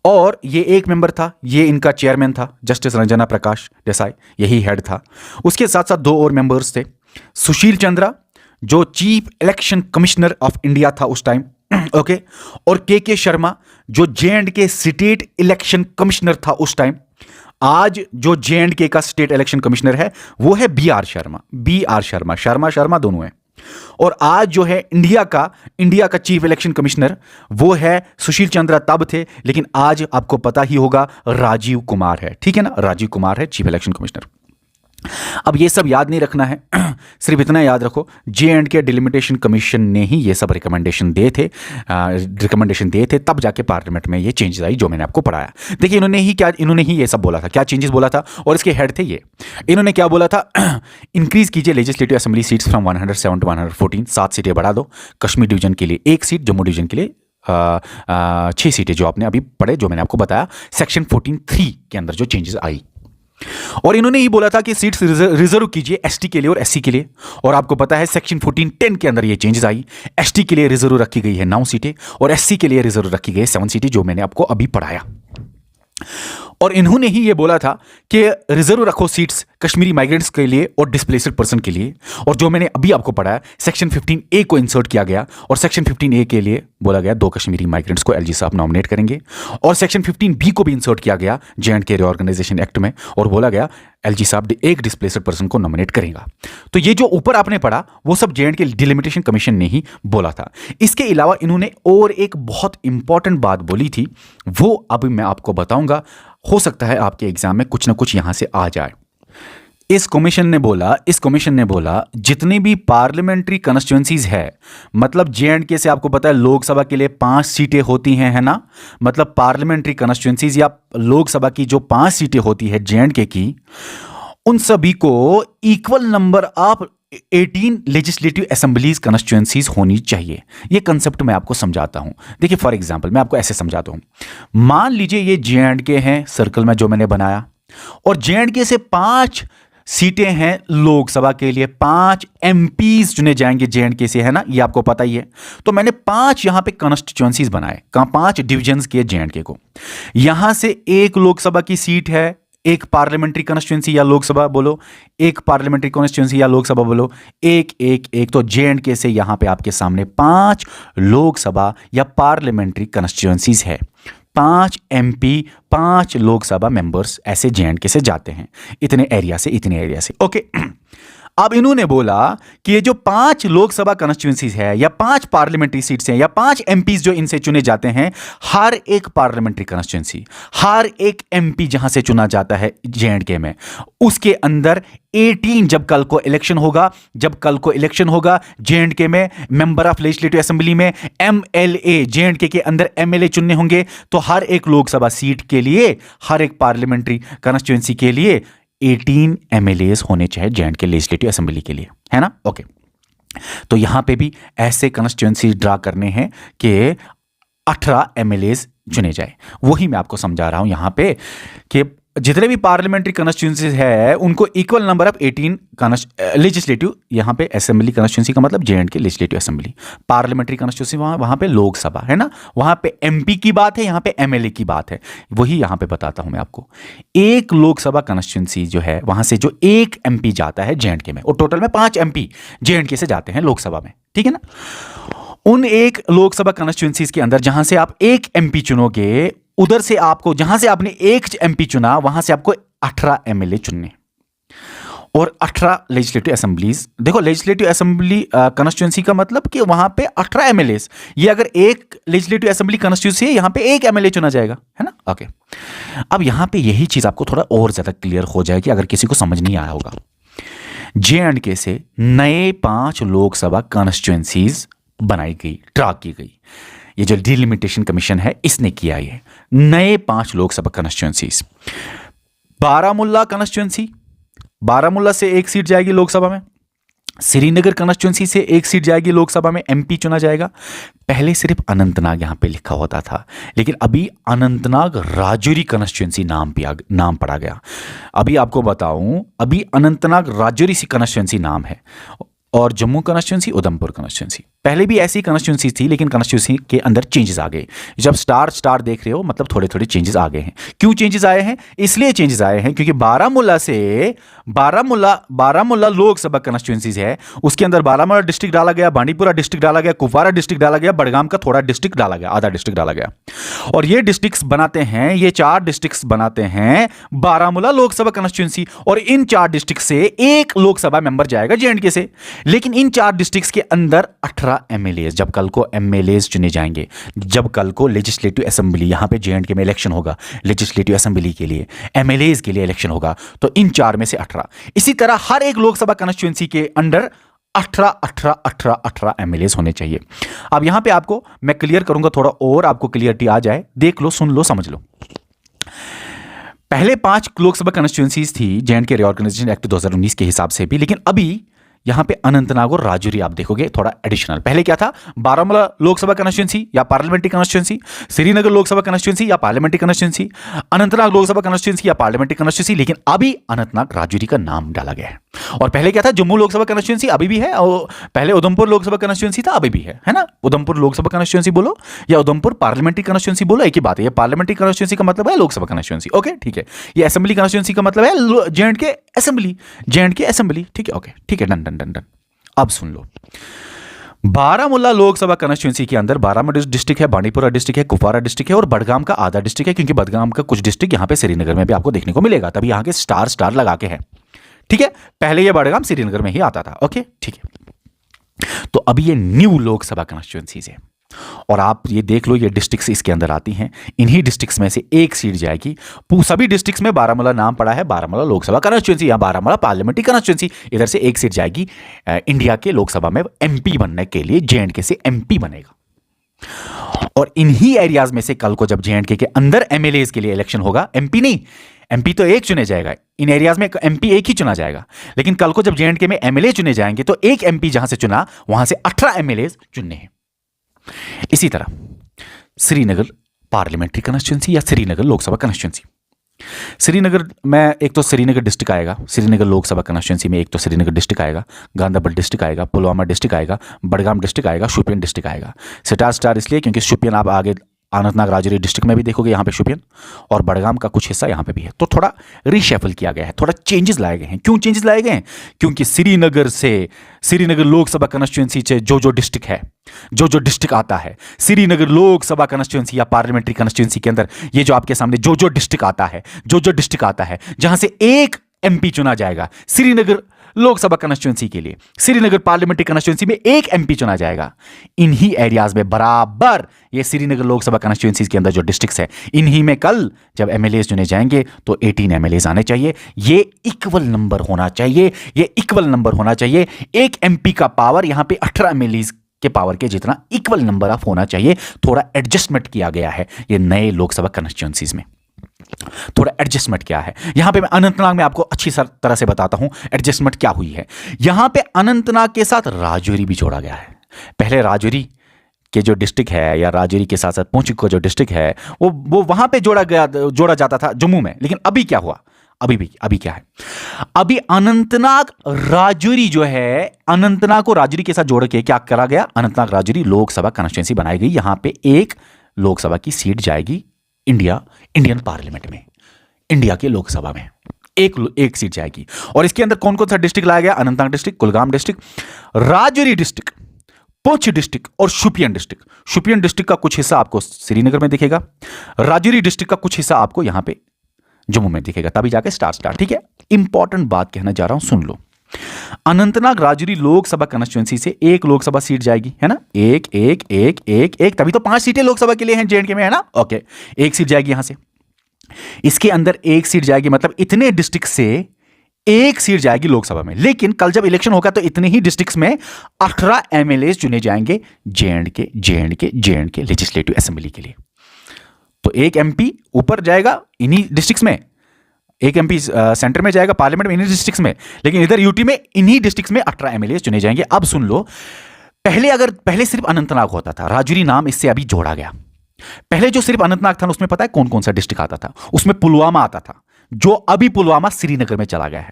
S1: और ये एक मेंबर था, ये इनका चेयरमैन था, जस्टिस रंजना प्रकाश देसाई, यही हेड था। उसके साथ साथ 2 और मेंबर्स थे, सुशील चंद्रा जो chief election commissioner of India था उस टाइम, ओके, और के शर्मा जो जे.एंड.के स्टेट इलेक्शन कमिश्नर था उस टाइम। आज जो जे.एंड.के का स्टेट इलेक्शन कमिश्नर है वो है बी.आर. शर्मा, शर्मा दोनों हैं। और आज जो है इंडिया का चीफ इलेक्शन कमिश्नर वो है सुशील चंद्रा, तब थे, लेकिन आज आपको पता ही होगा राजीव कुमार है, ठीक है ना, राजीव कुमार है चीफ इलेक्शन कमिश्नर। अब ये सब याद नहीं रखना है, सिर्फ इतना याद रखो, जे.एंड.के डिलिमिटेशन कमीशन ने ही ये सब रिकमेंडेशन दिए थे, तब जाके पार्लियामेंट में ये चेंजेस आई जो मैंने आपको पढ़ाया। देखिए इन्होंने ही ये सब बोला था, क्या चेंजेस बोला था, और इसके हेड थे ये। इन्होंने क्या बोला था? इंक्रीज कीजिए legislative assembly seats from 107 to 114, 7 सीटें बढ़ा दो, कश्मीर डिवीजन के लिए 1 सीट, जम्मू डिवीजन के लिए 6 सीटें, जो आपने अभी पढ़े, जो मैंने आपको बताया सेक्शन 14(3) के अंदर जो चेंजेस आई। और इन्होंने ही बोला था कि सीट्स रिजर्व कीजिए एसटी के लिए और एससी के लिए, और आपको पता है सेक्शन 14(10) के अंदर ये चेंजेस आई। एसटी के लिए रिजर्व रखी गई है 9 सीटें और एससी के लिए रिजर्व रखी गई है 7 सीटें, जो मैंने आपको अभी पढ़ाया। और इन्होंने ही ये बोला था कि रिजर्व रखो सीट्स कश्मीरी माइग्रेंट्स के लिए और डिस्प्लेस्ड पर्सन के लिए, और जो मैंने अभी आपको पढ़ाया सेक्शन 15A को इंसर्ट किया गया, और सेक्शन 15A के लिए बोला गया 2 कश्मीरी माइग्रेंट्स को एलजी साहब नॉमिनेट करेंगे, और सेक्शन 15B को भी इंसर्ट किया गया जे.एंड.के रीऑर्गेनाइजेशन एक्ट में, और बोला गया एलजी साहब 1 डिस्प्लेस्ड पर्सन को नॉमिनेट करेगा। तो ये जो ऊपर आपने पढ़ा वो सब जे.एंड.के डिलिमिटेशन कमीशन ने ही बोला था। इसके अलावा इन्होंने और एक बहुत इंपॉर्टेंट बात बोली थी, वो अभी मैं आपको बताऊंगा, हो सकता है आपके एग्जाम में कुछ ना कुछ यहां से आ जाए। इस कमीशन ने बोला जितनी भी पार्लियामेंट्री कॉन्स्टिट्यूएंसीज है, मतलब जे.एंड.के से आपको पता है लोकसभा के लिए 5 सीटें होती हैं, है ना, मतलब पार्लियामेंट्री कॉन्स्टिट्यूएंसीज या लोकसभा की जो 5 सीटें होती है जे.एंड.के की, उन सभी को equal number of 18 legislative assemblies constituencies होनी चाहिए। ये कंसेप्ट मैं आपको समझाता हूं। देखिए फॉर एग्जांपल मैं आपको ऐसे समझाता हूं, मान लीजिए ये जे.एंड.के हैं सर्कल में जो मैंने बनाया, और जे.एंड.के से 5 सीटें हैं लोकसभा के लिए, 5 एमपीज चुने जाएंगे जे.एंड.के से, है ना, ये आपको पता ही है। तो मैंने 5 यहां पे कॉन्स्टिट्यूएंसीज बनाए, 5 डिविजन्स किए जे.एंड.के को। यहां से 1 लोकसभा की सीट है, 1 पार्लियामेंट्री कॉन्स्टिट्यूएंसी या लोकसभा बोलो, 1 पार्लियामेंट्री कॉन्स्टिट्यूएंसी या लोकसभा बोलो, 1 तो जे.एंड.के से यहां पे आपके सामने 5 लोकसभा या पार्लियामेंट्री कॉन्स्टिट्यूएंसीज है, 5 एमपी, 5 लोकसभा मेंबर्स ऐसे जे.एंड.के से जाते हैं, इतने एरिया से, ओके। अब इन्होंने बोला कि ये जो 5 लोकसभा कॉन्स्टिट्यूएंसीज है या 5 पार्लियामेंट्री सीट्स हैं या 5 एमपीज जो इनसे चुने जाते हैं, हर एक पार्लियामेंट्री कॉन्स्टिट्यूएंसी, हर एक एमपी जहां से चुना जाता है जे.एंड.के में, उसके अंदर 18 जब कल को इलेक्शन होगा जे.एंड.के में मेंबर ऑफ लेजिस्लेटिव असेंबली में एमएलए, जे.एंड.के के अंदर एमएलए चुनने होंगे, तो हर एक लोकसभा सीट के लिए, हर एक पार्लियामेंट्री कॉन्स्टिट्यूएंसी के लिए 18 एमएलएस होने चाहिए जे.एंड.के लेजिस्लेटिव असेंबली के लिए, है ना, ओके। तो यहां पे भी ऐसे कॉन्स्टिट्यूएंसी ड्रा करने हैं कि 18 एमएलएस चुने जाए। वही मैं आपको समझा रहा हूं यहां पे कि जितने भी पार्लियामेंट्री कॉन्स्टिट्यूंसीज है उनको इक्वल नंबर ऑफ 18 लेजिस्लेटिव, यहाँ पे असेंबली कॉन्स्टिट्यूंसी का मतलब J&K legislative assembly, parliamentary constituency वहाँ पे लोकसभा है ना, वहाँ पे MP की बात है, यहाँ पे MLA की बात है, वही यहाँ पे बताता हूँ मैं आपको। एक लोकसभा कॉन्स्टिट्यूंसी जो है वहाँ से जो एक MP जाता है J&K में, और टोटल में 5 MP J&K से जाते हैं लोकसभा में, ठीक है ना। उन एक लोकसभा कॉन्स्टिट्यूंसीज के अंदर जहां से आप एक MP चुनोगे, उधर से आपको, जहां से आपने एक MP चुना वहां से आपको 18 MLA चुनने और 18 लेजिस्लेटिव असेंबलीज। देखो लेजिस्लेटिव असेंबली कॉन्स्टिट्यूंसी का मतलब कि वहां पे 18 MLAs, ये अगर एक लेजिस्लेटिव असेंबली कॉन्स्टिट्यूंसी है यहां पे एक MLA चुना जाएगा, है ना। ओके, अब यहां पे यही चीज आपको थोड़ा और ज्यादा क्लियर हो जाएगी अगर किसी को समझ नहीं आया होगा। J&K से नए 5 लोकसभा कॉन्स्टिट्यूंसीज बनाई गई, ड्रा की गई। ये जो डिलिमिटेशन कमीशन है इसने किया, ये नए 5 लोकसभा कॉन्स्टिट्यूंसीज। बारामुल्ला कॉन्स्टिट्यूंसी, बारामुल्ला से एक सीट जाएगी लोकसभा में। श्रीनगर कॉन्स्टिट्यूंसी से एक सीट जाएगी लोकसभा में, MP चुना जाएगा। पहले सिर्फ अनंतनाग यहां पे लिखा होता था, लेकिन अभी अनंतनाग राजौरी कॉन्स्टिट्यूंसी नाम पड़ा गया। अभी आपको बताऊं, अभी अनंतनाग राजौरी सी कॉन्स्टिट्यूंसी नाम है, और जम्मू कॉन्स्टिट्यूंसी उधमपुर कॉन्स्टिट्यूंसी। पहले भी ऐसी कॉन्स्टिट्यूंसी थी, लेकिन कॉन्स्टिट्यूंसी के अंदर चेंजेस आ गए। जब स्टार देख रहे हो मतलब थोड़े थोड़े चेंजेस आ गए हैं। क्यों चेंजेस आए हैं? इसलिए चेंजेस आए हैं क्योंकि बारामुल्ला लोकसभा कॉन्स्टिट्यूंसीज है, उसके अंदर बारामुल्ला डिस्ट्रिक्ट डाला गया, बांडीपुरा डिस्ट्रिक्ट डाला गया, कुपवारा डिस्ट्रिक्ट डाला गया, बड़गाम का थोड़ा डिस्ट्रिक्ट डाला गया, आधा डिस्ट्रिक्ट डाला गया। और ये डिस्ट्रिक्ट्स बनाते हैं, ये 4 डिस्ट्रिक्ट्स बनाते हैं बारामुल्ला लोकसभा कॉन्स्टिट्यूंसी। और इन 4 डिस्ट्रिक्ट से एक लोकसभा मेंबर जाएगा J&K से। लेकिन इन 4 डिस्ट्रिक्ट्स के अंदर 18 MLAs, जब कल को MLAs चुने जाएंगे, जब कल को लेजिस्लेटिव असेंबली, यहां पे J&K में इलेक्शन होगा, लेजिस्लेटिव असेंबली के लिए MLAs के लिए इलेक्शन होगा, तो इन 4 में से 18। इसी तरह हर एक लोकसभा कॉन्स्टिट्यूंसी के अंडर 18 MLAs होने चाहिए। अब यहां पे आपको मैं क्लियर करूंगा, थोड़ा और आपको क्लियरिटी आ जाए, देख लो, सुन लो, समझ लो। पहले 5 लोकसभा कॉन्स्टिट्यूंसीज थी J&K रीऑर्गेनाइजेशन एक्ट 2019 के हिसाब से भी, लेकिन अभी यहां पे अनंतनाग और राजौरी आप देखोगे थोड़ा एडिशनल। पहले क्या था? बारामूला लोकसभा कॉन्स्टिट्यूंसी या parliamentary constituency, Srinagar Lok Sabha constituency या parliamentary constituency, Anantnag Lok Sabha constituency या पार्लियामेंट्री कॉन्स्टिट्यूंसी, लेकिन अभी अनंतनाग राजौरी का नाम डाला गया है। और पहले क्या था? जम्मू लोकसभा कॉन्स्टिट्यूंसी, अभी भी है, और पहले उधमपुर लोकसभा कॉन्स्टिट्यूंसी था, अभी भी है ना। उधमपुर लोकसभा कॉन्स्टिट्यूंसी बोलो या उधमपुर पार्लियामेंट्री कॉन्स्टिट्यूंसी बोलो, एक ही बात है। ये पार्लियामेंट्री कॉन्स्टिट्यूंसी का मतलब है लोकसभा कॉन्स्टिट्यूंसी, ओके ठीक है। ये असेंबली कॉन्स्टिट्यूंसी का मतलब है J&K असेंबली, ठीक है, ओके ठीक है, डन डन डन डन। अब सुन लो, बारामुल्ला लोकसभा कॉन्स्टिट्यूंसी के अंदर बारामूला डिस्ट्रिक्ट है, बांडीपुरा डिस्ट्रिक्ट है, कुपवारा डिस्ट्रिक्ट है, और बड़गाम का आधा डिस्ट्रिक्ट है, क्योंकि बड़गाम का कुछ डिस्ट्रिक्ट यहां पे श्रीनगर में भी आपको देखने को मिलेगा, तभी यहां के स्टार लगा के है, ठीक है। पहले ये बड़गाम श्रीनगर में ही आता था, ओके ठीक है। तो अभी ये न्यू लोकसभा कॉन्स्टिट्यूंसीज है, और आप ये देख लो, ये डिस्ट्रिक्ट्स इसके अंदर आती हैं। इन्हीं डिस्ट्रिक्ट्स में से एक सीट जाएगी। सभी डिस्ट्रिक्ट्स में बारामूला नाम पड़ा है, बारामूला लोकसभा कॉन्स्टिट्यूंसी या बारामूला पार्लियामेंट्री कॉन्स्टिट्यूंसी, इधर से एक सीट जाएगी इंडिया के लोकसभा में MP बनने के लिए। J&K से MP बनेगा, और इन्हीं एरियाज में से कल को जब J&K के अंदर MLAs के लिए इलेक्शन होगा, MP नहीं, MP तो एक चुने जाएगा, इन एरियाज में MP एक ही चुना जाएगा, लेकिन कल को जब J&K में MLA चुने जाएंगे तो एक MP जहां से चुना वहां से 18 MLAs चुनने हैं। इसी तरह श्रीनगर पार्लियामेंट्री कॉन्स्टिट्यूंसी या श्रीनगर लोकसभा कॉन्स्टिट्यूंसी, श्रीनगर में एक तो श्रीनगर डिस्ट्रिक्ट आएगा, श्रीनगर लोकसभा कॉन्स्टिट्यूंसी में एक तो श्रीनगर डिस्ट्रिक्ट आएगा, गांधरबल डिस्ट्रिक्ट आएगा, पुलवामा डिस्ट्रिक्ट आएगा, बड़गाम डिस्ट्रिक्ट आएगा, शोपियान डिस्ट्रिक्ट आएगा। स्टार इसलिए क्योंकि शोपियान आप आगे अनंतनाग राजौरी डिस्ट्रिक्ट में भी देखोगे, यहाँ पे शोपियान और बड़गाम का कुछ हिस्सा यहाँ पे भी है। तो थोड़ा रीशफल किया गया है, थोड़ा चेंजेस लाए गए हैं। क्यों चेंजेस लाए गए हैं? क्योंकि श्रीनगर लोकसभा कॉन्स्टिट्यूंसी से जो डिस्ट्रिक्ट है, जो डिस्ट्रिक्ट आता है श्रीनगर लोकसभा कॉन्स्टिट्यूंसी या पार्लियामेंट्री कॉन्स्टिट्यूंसी के अंदर, ये जो आपके सामने जो डिस्ट्रिक्ट आता है, जो डिस्ट्रिक्ट आता है जहां से एक MP चुना जाएगा श्रीनगर लोकसभा कॉन्स्टिट्यूंसी के लिए, श्रीनगर पार्लियामेंट्री कॉन्स्टिट्यूंसी में एक MP चुना जाएगा। इन्हीं एरियाज में बराबर ये श्रीनगर लोकसभा कॉन्स्टिट्यूंसी के अंदर जो डिस्ट्रिक्ट्स है, इन्हीं में कल जब MLAs चुने जाएंगे तो 18 MLAs आने चाहिए। ये इक्वल नंबर होना चाहिए, ये इक्वल नंबर होना चाहिए। एक MP का पावर यहां पे 18 MLAs के पावर के जितना इक्वल नंबर ऑफ होना चाहिए। थोड़ा एडजस्टमेंट किया गया है ये नए लोकसभा कॉन्स्टिट्यूंसीज में, थोड़ा एडजस्टमेंट क्या है। यहां पे मैं अनंतनाग में आपको अच्छी तरह से बताता हूं एडजस्टमेंट क्या हुई है। यहां पे अनंतनाग के साथ राजौरी भी जोड़ा गया है। पहले राजौरी के जो डिस्ट्रिक्ट है या राजौरी के साथ साथ पुंछ का जो डिस्ट्रिक्ट है वो वहां पे जोड़ा जाता था जम्मू में। लेकिन अभी क्या हुआ, अभी क्या है, अभी अनंतनाग राजौरी जो है, अनंतनाग को राजौरी के साथ जोड़ के क्या करा गया, अनंतनाग राजौरी लोकसभा कॉन्स्टिट्यूंसी बनाई गई। यहां पे एक लोकसभा की सीट जाएगी इंडियन पार्लियामेंट में, इंडिया के लोकसभा में एक सीट जाएगी। और इसके अंदर कौन कौन सा डिस्ट्रिक्ट लाया गया, Anantnag district, Kulgam district, Rajouri district, Poonch district और शोपियान डिस्ट्रिक्ट। शोपियान डिस्ट्रिक्ट का कुछ हिस्सा आपको श्रीनगर में दिखेगा, राजौरी डिस्ट्रिक्ट का कुछ हिस्सा आपको यहां पे जम्मू में दिखेगा, तभी जाके स्टार। ठीक है, इंपॉर्टेंट बात कहना जा रहा हूं, सुन लो। अनंतनाग राजौरी लोकसभा कॉन्स्टिट्यूंसी से एक लोकसभा सीट जाएगी, है ना, एक एक एक एक एक, तभी तो 5 सीटें लोकसभा के लिए हैं जेएंडके में, है ना। ओके, एक सीट जाएगी यहां से, इसके अंदर एक सीट जाएगी, मतलब इतने डिस्ट्रिक्ट से एक सीट जाएगी लोकसभा में। लेकिन कल जब इलेक्शन होगा तो इतने ही डिस्ट्रिक्ट्स में 18 एमएलए चुने जाएंगे जेएंडके लेजिस्लेटिव असेंबली के लिए। तो एक एमपी ऊपर जाएगा इन्हीं डिस्ट्रिक्ट्स में, एक एमपी सेंटर में जाएगा पार्लियामेंट में इन्हीं डिस्ट्रिक्ट्स में, लेकिन इधर यूटी में इन्हीं डिस्ट्रिक्ट्स में 18 एमएलए चुने जाएंगे। अब सुन लो, पहले सिर्फ अनंतनाग होता था, राजौरी नाम इससे अभी जोड़ा गया। पहले जो सिर्फ अनंतनाग था उसमें पता है कौन कौन सा डिस्ट्रिक्ट आता था, उसमें पुलवामा आता था, जो अभी पुलवामा श्रीनगर में चला गया है।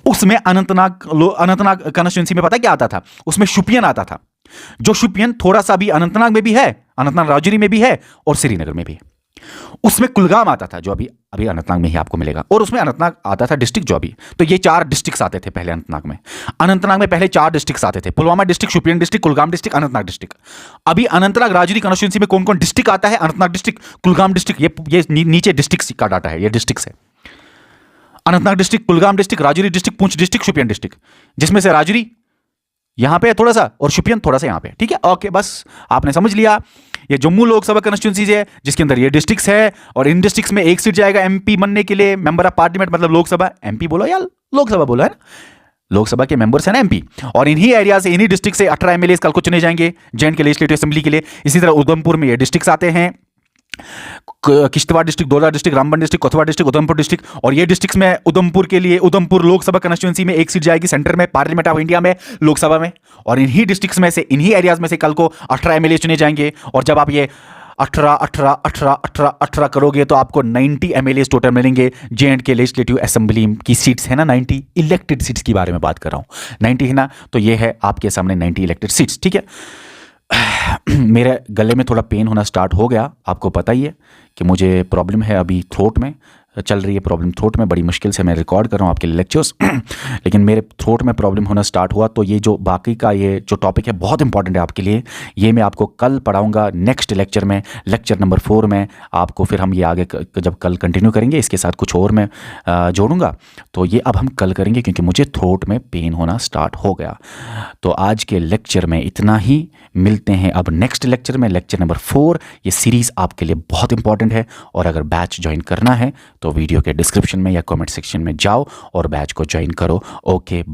S1: उसमें अनंतनाग कॉन्स्टिट्यूंसी में पता है क्या आता था, उसमें शोपियान आता था, जो शोपियान थोड़ा सा भी अनंतनाग में भी है, अनंतनाग राजौरी में भी है और श्रीनगर में भी है। उसमें कुलगाम आता था, जो अभी अनंतनाग में ही आपको मिलेगा, और उसमें अनंतनाग आता था डिस्ट्रिक्ट जो अभी। तो ये 4 डिस्ट्रिक्ट्स आते थे पहले अनंतनाग में। अनंतनाग में पहले 4 डिस्ट्रिक्ट्स आते थे, Pulwama district, Shopian district, Kulgam district, Anantnag district. अभी अनंतनाग राजौरी कॉन्स्टिट्यूंसी में कौन कौन डिस्ट्रिक्ट आता है, अनंतनाग डिस्ट्रिक्ट, कुलगाम डिस्ट्रिक्ट, ये नीचे डिस्ट्रिक्ट का डाटा है, ये डिस्ट्रिक्ट है। Anantnag district, Kulgam district, Rajouri district, Poonch district, Shopian district, जिसमें से राजौरी यहां पे थोड़ा सा और शोपियान थोड़ा सा यहां पे। ठीक है, ओके, बस आपने समझ लिया। ये जम्मू लोकसभा कॉन्स्टिट्यूंसी है जिसके अंदर ये डिस्ट्रिक्ट्स है, और इन डिस्ट्रिक्ट्स में एक सीट जाएगा एमपी बनने के लिए, मेंबर ऑफ पार्लियामेंट, मतलब लोकसभा, एमपी बोलो या लोकसभा बोलो, है ना, लोकसभा के मेंबर्स है ना एमपी। और इन्हीं एरिया से, इन्हीं डिस्ट्रिक्ट से 18 एमएलए कल को चुने जाएंगे जेएंडके लेजिस्लेटिव असेंबली के लिए। इसी तरह उधमपुर में ये डिस्ट्रिक्ट्स आते हैं, किश्तवाड़ डिस्ट्रिक्ट, दोला डिस्ट्रिक्ट, रामबन डिस्ट्रिक्ट, कोतवाड़ डिस्ट्रिक्ट, उधमपुर डिस्ट्रिक्ट। और ये डिस्ट्रिक्ट्स में उधमपुर के लिए, उधमपुर लोकसभा कॉन्स्टिट्यूंसी में एक सीट जाएगी सेंटर में, पार्लियामेंट ऑफ इंडिया में, लोकसभा में। और इन्हीं डिस्ट्रिक्ट्स में से, इन्हीं एरियाज में से कल को 18 एमएलए चुने जाएंगे। और जब आप ये 18 करोगे तो आपको 90 एमएलए टोटल मिलेंगे जेएंडके लेजिस्लेटिव असेंबली की सीट्स है ना, 90 इलेक्टेड सीट्स की बारे में बात कर रहा हूं, 90 है ना। तो ये है आपके सामने 90 इलेक्टेड सीट्स। ठीक है, मेरे गले में थोड़ा पेन होना स्टार्ट हो गया, आपको पता ही है कि मुझे प्रॉब्लम है अभी थ्रोट में चल रही है, प्रॉब्लम थ्रोट में, बड़ी मुश्किल से मैं रिकॉर्ड कर रहा हूँ आपके लेक्चर्स लेकिन मेरे थ्रोट में प्रॉब्लम होना स्टार्ट हुआ। तो ये जो बाकी का ये जो टॉपिक है बहुत इंपॉर्टेंट है आपके लिए, ये मैं आपको कल पढ़ाऊँगा नेक्स्ट लेक्चर में, लेक्चर नंबर 4 में आपको। फिर हम ये आगे जब कल कंटिन्यू करेंगे, इसके साथ कुछ और मैं जोड़ूंगा। तो ये अब हम कल करेंगे क्योंकि मुझे थ्रोट में पेन होना स्टार्ट हो गया। तो आज के लेक्चर में इतना ही, मिलते हैं अब नेक्स्ट लेक्चर में, लेक्चर नंबर 4। ये सीरीज़ आपके लिए बहुत इंपॉर्टेंट है, और अगर बैच ज्वाइन करना है तो वीडियो के डिस्क्रिप्शन में या कमेंट सेक्शन में जाओ और बैच को ज्वाइन करो। Okay, bye.